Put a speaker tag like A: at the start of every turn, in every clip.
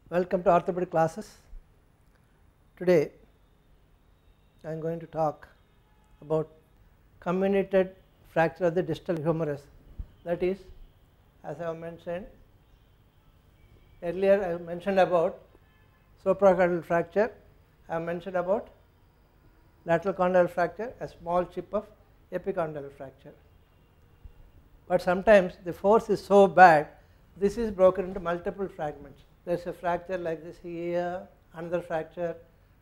A: Welcome to orthopedic classes. Today I am going to talk about communited fracture of the distal humerus. That is, as I have mentioned earlier, I have mentioned about supracondylar fracture, I have mentioned about lateral condylar fracture, a small chip of epicondylar fracture. But sometimes the force is so bad, this is broken into multiple fragments. There is a fracture like this here, another fracture,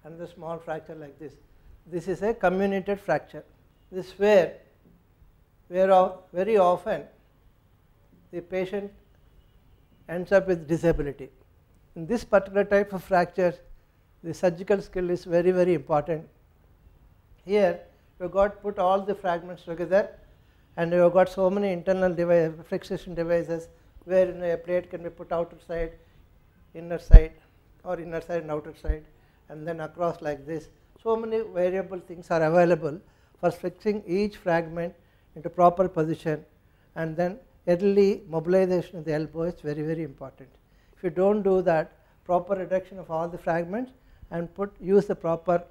A: another small fracture like this. This is a communited fracture. This is where very often the patient ends up with disability. In this particular type of fracture, the surgical skill is very, very important. Here you have got put all the fragments together, and you have got so many internal fixation devices where a plate can be put outside, inner side, or inner side and outer side, and then across like this. So many variable things are available for fixing each fragment into proper position, and then early mobilization of the elbow is very, very important. If you don't do that, proper reduction of all the fragments and use the proper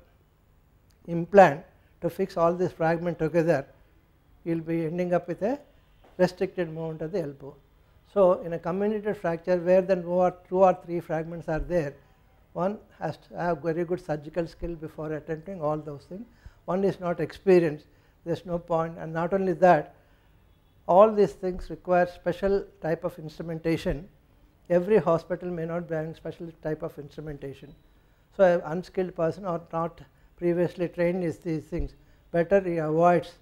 A: implant to fix all these fragments together, you will be ending up with a restricted movement of the elbow. So in a communited fracture where then 2 or 3 fragments are there, one has to have very good surgical skill before attempting all those things. One is not experienced, there is no point, and not only that, all these things require special type of instrumentation. Every hospital may not be having special type of instrumentation. So an unskilled person or not previously trained in these things, better he avoids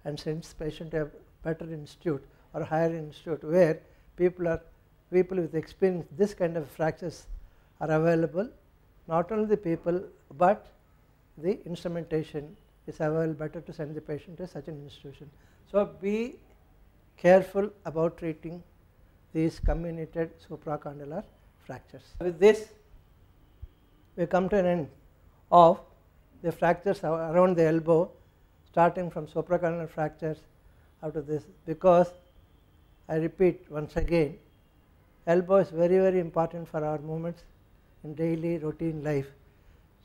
A: and sends patient to a better institute or higher institute where people with experience this kind of fractures are available. Not only the people, but the instrumentation is available. Better to send the patient to such an institution. So be careful about treating these communited supracondylar fractures. With this, we come to an end of the fractures around the elbow, starting from supracondylar fractures out of this, because I repeat once again, elbow is very, very important for our movements in daily routine life.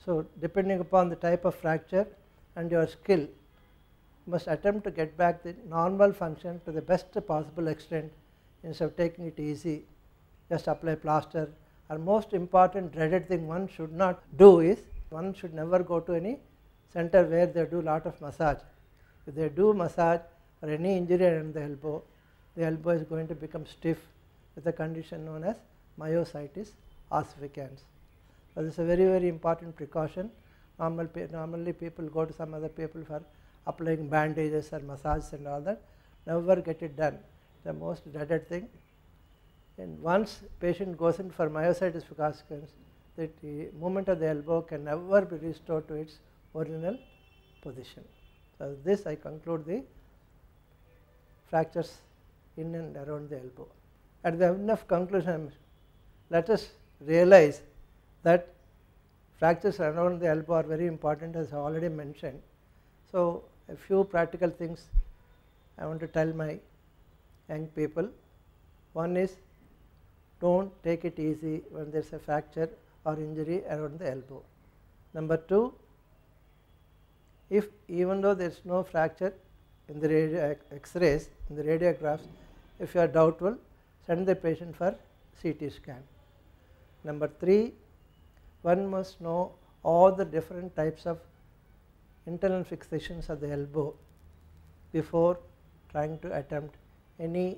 A: So depending upon the type of fracture and your skill, you must attempt to get back the normal function to the best possible extent instead of taking it easy, just apply plaster. Or most important dreaded thing one should not do is, one should never go to any center where they do lot of massage. If they do massage or any injury around the elbow is going to become stiff with a condition known as myositis ossificans. So this is a very, very important precaution. Normally people go to some other people for applying bandages or massages and all that. Never get it done. The most dreaded thing. And once patient goes in for myositis ossificans, the movement of the elbow can never be restored to its original position. So this I conclude the fractures in and around the elbow. At the end of conclusion, let us realize that fractures around the elbow are very important, as I already mentioned. So a few practical things I want to tell my young people. One is, don't take it easy when there is a fracture or injury around the elbow. Number 2, if even though there is no fracture in the X-rays, in the radiographs, if you are doubtful, send the patient for CT scan. Number 3, one must know all the different types of internal fixations of the elbow before trying to attempt any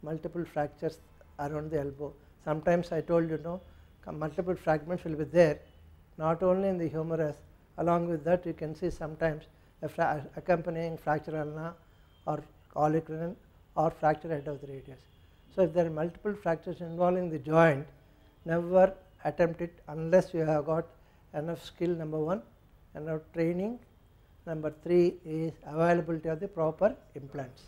A: multiple fractures around the elbow. Sometimes I told you, multiple fragments will be there, not only in the humerus. Along with that, you can see sometimes accompanying fracture ulna or olecranon or fracture head of the radius. So if there are multiple fractures involving the joint, never attempt it unless you have got enough skill, number 1, enough training. Number 3 is availability of the proper implants.